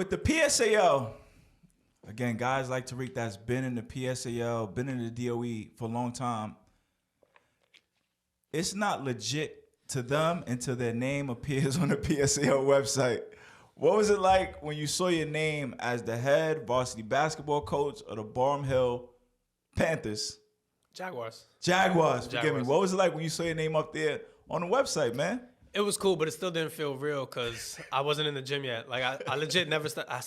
with the PSAL, again, guys like Tarik that's been in the PSAL, been in the DOE for a long time, it's not legit to them until their name appears on the PSAL website. What was it like when you saw your name as the head varsity basketball coach of the Boerum Hill Panthers? Jaguars. Forgive me. What was it like when you saw your name up there on the website, man? It was cool, but it still didn't feel real because I wasn't in the gym yet. Like I legit never. I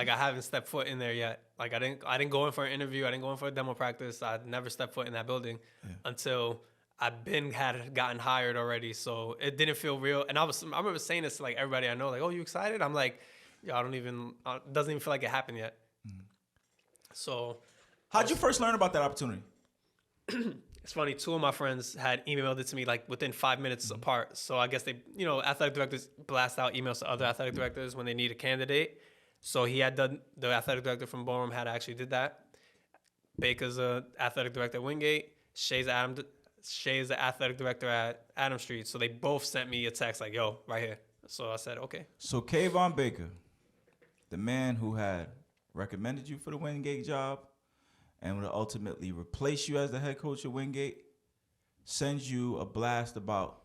haven't stepped foot in there yet. Like I didn't go in for an interview. I didn't go in for a demo practice. I never stepped foot in that building until had gotten hired already. So it didn't feel real. And I remember saying this to like everybody I know. Like, oh, you excited? I'm like, yeah, it doesn't even feel like it happened yet. Mm-hmm. So, how'd you first learn about that opportunity? It's funny, two of my friends had emailed it to me like within 5 minutes apart. So I guess they, athletic directors blast out emails to other athletic directors when they need a candidate. So he had done, the athletic director from Boerum had actually did that. Baker's a athletic director at Wingate. Shay's the athletic director at Adams Street. So they both sent me a text like, yo, right here. So I said, okay. So Kayvon Baker, the man who had recommended you for the Wingate job, and would ultimately replace you as the head coach at Wingate, sends you a blast about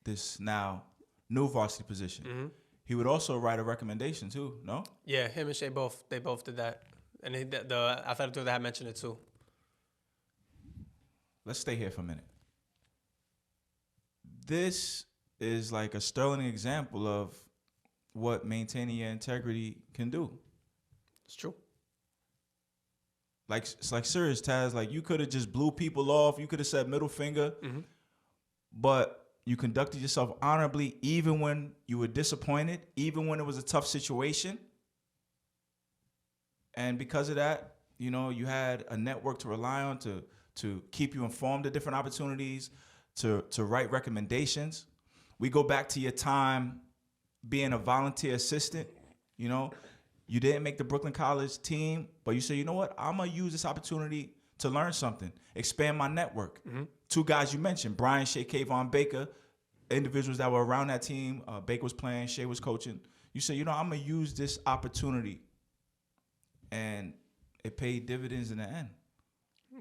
this now new varsity position. Mm-hmm. He would also write a recommendation too, no? Yeah, him and Shay both did that. And the athletic director had mentioned it too. Let's stay here for a minute. This is like a sterling example of what maintaining your integrity can do. It's true. It's like serious, Taz. Like you could have just blew people off. You could have said middle finger, but you conducted yourself honorably, even when you were disappointed, even when it was a tough situation. And because of that, you had a network to rely on to keep you informed of different opportunities, to write recommendations. We go back to your time being a volunteer assistant, You didn't make the Brooklyn College team, but you said, you know what? I'm going to use this opportunity to learn something, expand my network. Mm-hmm. Two guys you mentioned, Brian, Shay, Kayvon Baker, individuals that were around that team. Baker was playing, Shay was coaching. You said, I'm going to use this opportunity. And it paid dividends in the end.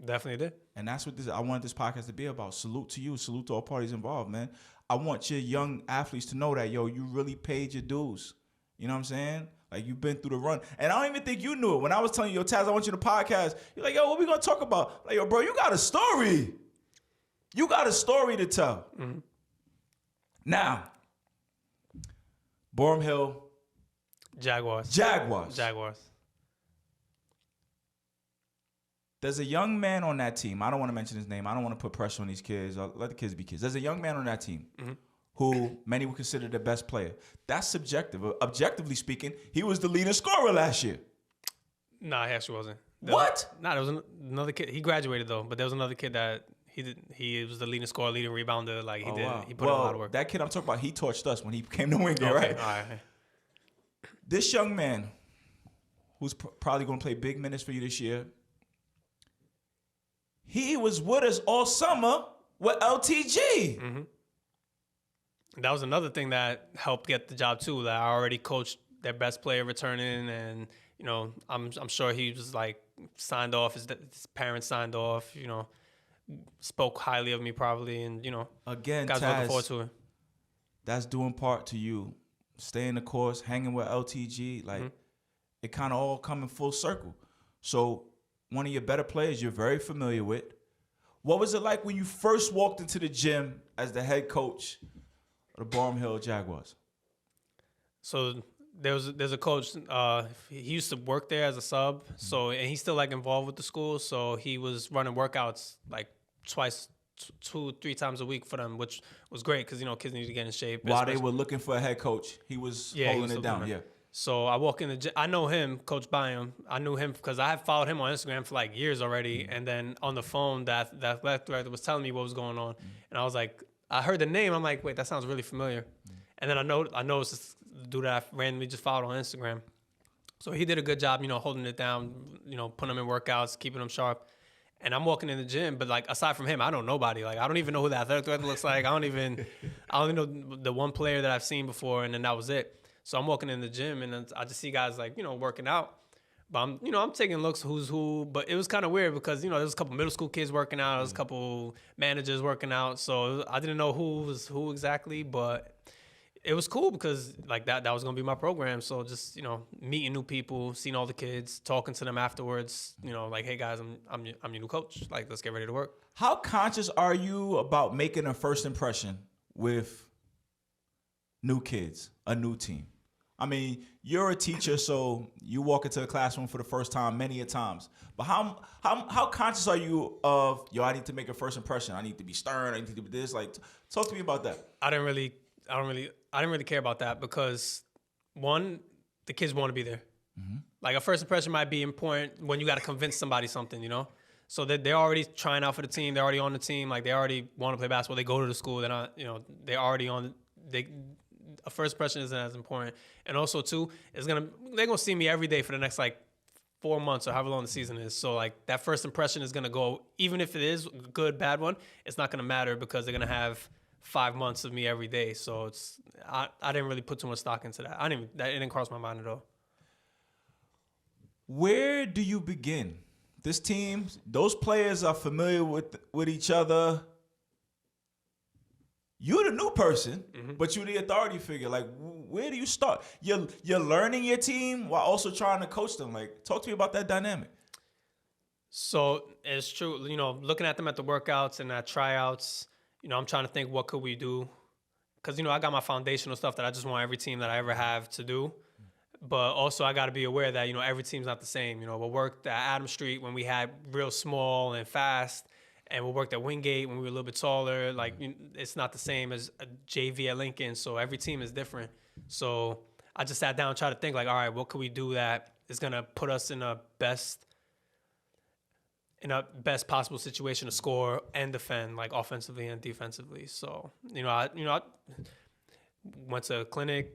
Definitely did. And that's what I wanted this podcast to be about. Salute to you. Salute to all parties involved, man. I want your young athletes to know that, you really paid your dues. You know what I'm saying? Like, you've been through the run. And I don't even think you knew it. When I was telling you, yo, Taz, I want you to podcast, you're like, yo, what we going to talk about? Like, yo, bro, you got a story. You got a story to tell. Mm-hmm. Now, Boerum Hill. Jaguars. There's a young man on that team. I don't want to mention his name. I don't want to put pressure on these kids. I'll let the kids be kids. There's a young man on that team. Mm-hmm. Who many would consider the best player. That's subjective. Objectively speaking, he was the leading scorer last year. Nah, he actually wasn't. There was another kid. He graduated though, but there was another kid that he was the leading scorer, leading rebounder. Like he he put in a lot of work. That kid I'm talking about, he torched us when he came to Wingate, right? All right. This young man, who's probably going to play big minutes for you this year, he was with us all summer with LTG. Mm-hmm. That was another thing that helped get the job too. That I already coached their best player returning, and I'm sure he was like signed off. His parents signed off. Spoke highly of me probably, and again, guys Taz, looking forward to it. That's doing part to you, staying the course, hanging with LTG. Like it kind of all coming full circle. So one of your better players you're very familiar with. What was it like when you first walked into the gym as the head coach the Boerum Hill Jaguars? So there's a coach. He used to work there as a sub. So and he's still like involved with the school. So he was running workouts like twice, 2-3 times a week for them, which was great because kids need to get in shape. While they were looking for a head coach, he was holding it down. Yeah. So I walk in the gym. I know him, Coach Boerum. I knew him because I had followed him on Instagram for like years already. Mm-hmm. And then on the phone, the athletic director was telling me what was going on, and I was like. I heard the name. I'm like, wait, that sounds really familiar. And then I noticed this dude that I randomly just followed on Instagram. So he did a good job, holding it down, putting them in workouts, keeping them sharp. And I'm walking in the gym, but like aside from him, I don't know nobody. Like I don't even know who the athletic director looks like. I only know the one player that I've seen before, and then that was it. So I'm walking in the gym and I just see guys like, working out. But I'm taking looks who's who. But it was kind of weird because, there was a couple middle school kids working out. There was a couple managers working out. So I didn't know who was who exactly. But it was cool because like that was going to be my program. So just, meeting new people, seeing all the kids, talking to them afterwards, like, hey guys, I'm your new coach. Like, let's get ready to work. How conscious are you about making a first impression with new kids, a new team? I mean, you're a teacher, so you walk into a classroom for the first time many a times. But how conscious are you of, I need to make a first impression. I need to be stern. I need to do this. Like, talk to me about that. I didn't really care about that because, one, the kids want to be there. Mm-hmm. Like, a first impression might be important when you got to convince somebody something, So they're already trying out for the team. They're already on the team. Like, they already want to play basketball. They go to the school. They're not, they're already on. A first impression isn't as important. And also, too, they're gonna see me every day for the next 4 months or however long the season is. So that first impression is gonna go, even if it is a good, bad one, it's not gonna matter because they're gonna have 5 months of me every day. So I didn't really put too much stock into that. It didn't cross my mind at all. Where do you begin? This team, those players are familiar with each other. You're the new person, but you're the authority figure. Like, where do you start? You're learning your team while also trying to coach them. Like, talk to me about that dynamic. So it's true. Looking at them at the workouts and at tryouts, I'm trying to think, what could we do? Because, I got my foundational stuff that I just want every team that I ever have to do. But also I got to be aware that, we team's not the same. We worked at Adam Street when we had real small and fast. And we worked at Wingate when we were a little bit taller. Like, it's not the same as a JV at Lincoln. So every team is different. So I just sat down and tried to think, like, all right, what could we do that is going to put us in a best possible situation to score and defend, like, offensively and defensively. So, I went to a clinic,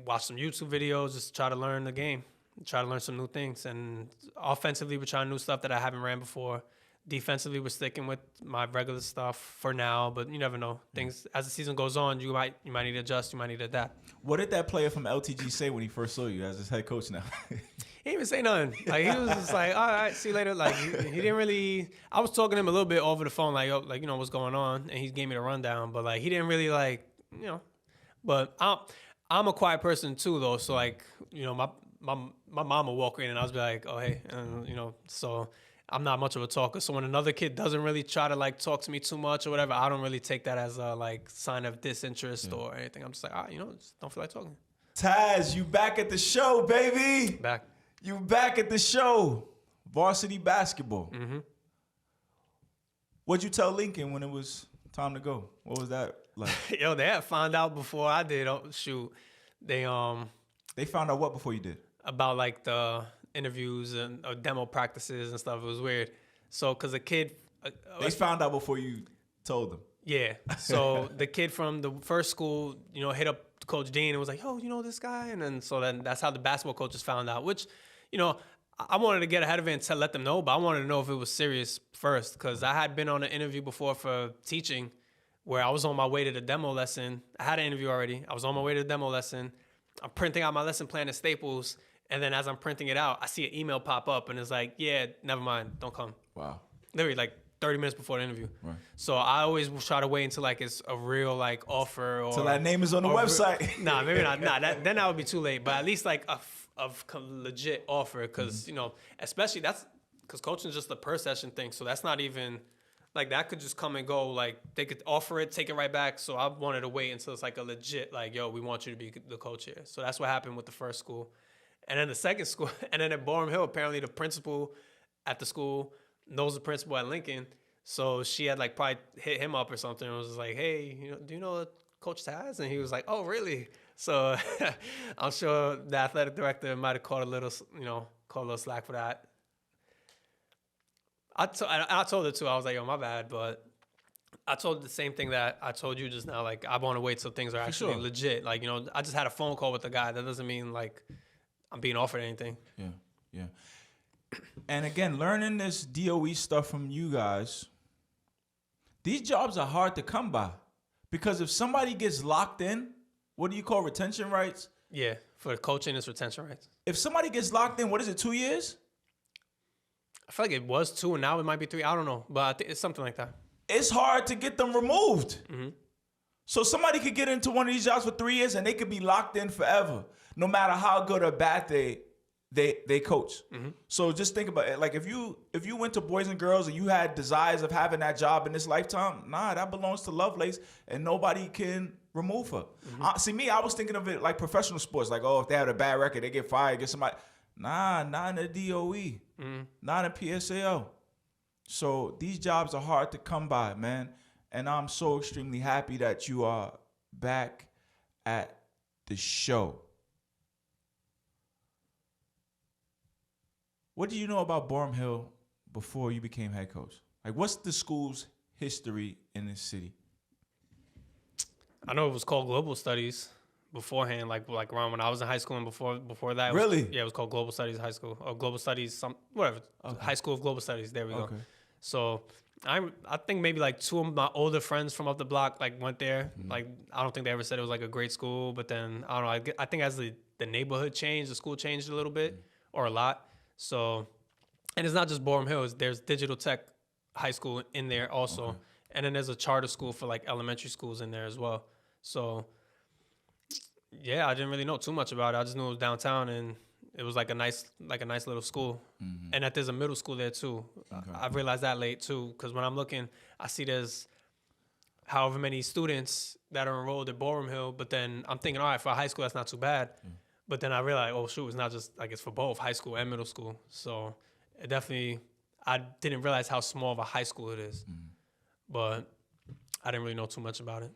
watched some YouTube videos, just try to learn the game, try to learn some new things. And offensively, we're trying new stuff that I haven't ran before. Defensively, we're sticking with my regular stuff for now, but you never know. Things as the season goes on, you might need to adjust, you might need to adapt. What did that player from LTG say when he first saw you as his head coach now? He didn't even say nothing. Like, he was just like, all right, see you later. Like, he didn't really. I was talking to him a little bit over the phone, like, what's going on, and he gave me the rundown. But he didn't really But I'm a quiet person too, though. So my mom will walk in and I'll be like, oh hey, so. I'm not much of a talker, so when another kid doesn't really try to talk to me too much or whatever, I don't really take that as a sign of disinterest or anything. I'm just like, just don't feel like talking. Taz, you back at the show, baby. Back. You back at the show. Varsity basketball. Mm-hmm. What'd you tell Lincoln when it was time to go? What was that like? Yo, they had found out before I did. Oh, shoot, they found out what before you did? About the interviews and demo practices and stuff. It was weird. So, because a kid... they found out before you told them. Yeah. So, the kid from the first school, hit up Coach Dean and was like, yo, this guy? And then that's how the basketball coaches found out, which, I wanted to get ahead of it and let them know, but I wanted to know if it was serious first, because I had been on an interview before for teaching where I was on my way to the demo lesson. I had an interview already. I was on my way to the demo lesson. I'm printing out my lesson plan at Staples. And then as I'm printing it out, I see an email pop up and it's like, yeah, never mind, don't come. Wow. Literally 30 minutes before the interview. Right. So I always try to wait until it's a real offer or. So that name is on the website. Nah, maybe not. Nah, then that would be too late. But at least a legit offer, because especially because coaching is just a per session thing. So that's not even that could just come and go. They could offer it, take it right back. So I wanted to wait until it's a legit yo, we want you to be the coach here. So that's what happened with the first school. And then the second school, and then at Boerum Hill, apparently the principal at the school knows the principal at Lincoln. So she had probably hit him up or something and was just like, hey, do you know Coach Taz? And he was like, oh, really? So I'm sure the athletic director might have caught a little slack for that. I told her too. I was like, yo, my bad. But I told her the same thing that I told you just now. I want to wait till things are actually legit. I just had a phone call with the guy. That doesn't mean I'm being offered anything. Yeah. And again, learning this DOE stuff from you guys, these jobs are hard to come by. Because if somebody gets locked in, what do you call retention rights? Yeah, for coaching, it's retention rights. If somebody gets locked in, what is it, 2 years? I feel like it was 2, and now it might be 3. I don't know, but I think it's something like that. It's hard to get them removed. Mm-hmm. So somebody could get into one of these jobs for 3 years and they could be locked in forever, no matter how good or bad they coach. Mm-hmm. So just think about it. Like if you went to Boys and Girls and you had desires of having that job in this lifetime, that belongs to Lovelace and nobody can remove her. Mm-hmm. See, me, I was thinking of it like professional sports. Like, if they have a bad record, they get fired, get somebody. Not in the DOE, not in PSAL. So these jobs are hard to come by, man. And I'm so extremely happy that you are back at the show. What do you know about Boerum Hill before you became head coach? Like, what's the school's history in this city? I know it was called Global Studies beforehand, like around when I was in high school and before that. Really? It was called Global Studies High School or Global Studies, High School of Global Studies. There we go. So I think maybe like 2 of my older friends from up the block like went there. Mm-hmm. Like I don't think they ever said it was like a great school, but then I don't know. I think as the neighborhood changed, the school changed a little bit or a lot. So, and it's not just Boerum Hill. There's Digital Tech High School in there also. Okay. And then there's a charter school for like elementary schools in there as well. So, yeah, I didn't really know too much about it. I just knew it was downtown and it was like a nice little school. Mm-hmm. And that there's a middle school there too. Okay. I realized that late too, because when I'm looking, I see there's however many students that are enrolled at Boerum Hill, but then I'm thinking, all right, for a high school, that's not too bad. But then I realized, oh shoot, it's not just like it's for both high school and middle school. So it definitely, I didn't realize how small of a high school it is. Mm-hmm. But I didn't really know too much about it.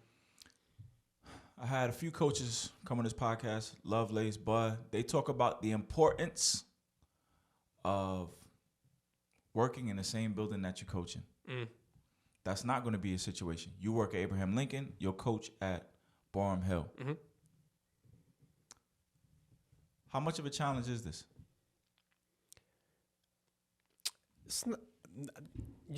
I had a few coaches come on this podcast, Lovelace, Bud. They talk about the importance of working in the same building that you're coaching. That's not going to be a situation. You work at Abraham Lincoln, you'll coach at Boerum Hill. Mm-hmm. How much of a challenge is this?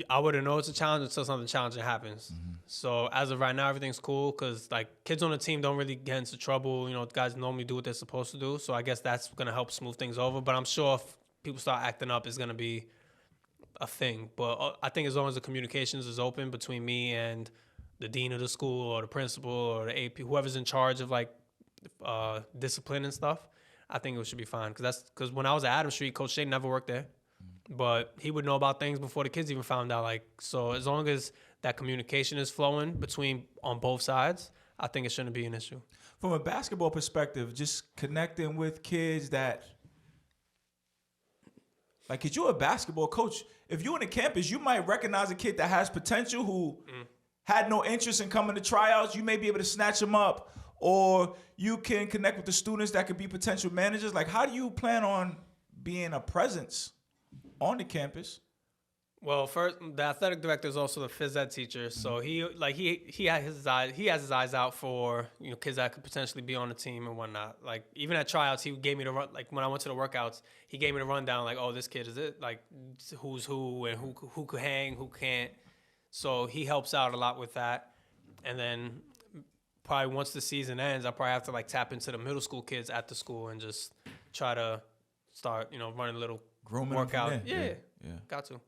I wouldn't know it's a challenge until something challenging happens. Mm-hmm. So as of right now, everything's cool because like kids on the team don't really get into trouble. You know, guys normally do what they're supposed to do. So I guess that's going to help smooth things over. But I'm sure if people start acting up, it's going to be a thing. But I think as long as the communications is open between me and the dean of the school or the principal or the AP, whoever's in charge of like discipline and stuff, I think it should be fine. Because when I was at Adams Street, Coach Shea never worked there. But he would know about things before the kids even found out. Like, so as long as that communication is flowing on both sides, I think it shouldn't be an issue. From a basketball perspective, just connecting with kids that, like, if you're a basketball coach, if you're on the campus, you might recognize a kid that has potential who had no interest in coming to tryouts. You may be able to snatch them up, or you can connect with the students that could be potential managers. Like, how do you plan on being a presence on the campus? Well, first, the athletic director is also the phys ed teacher, so he has his eyes out for kids that could potentially be on the team and whatnot. Like even at tryouts, he gave me the run. Like when I went to the workouts, he gave me the rundown. Like, oh, this kid is it? Like who's who and who could hang, who can't. So he helps out a lot with that. And then probably once the season ends, I probably have to like tap into the middle school kids at the school and just try to start running a little grooming workout. Yeah. Got to.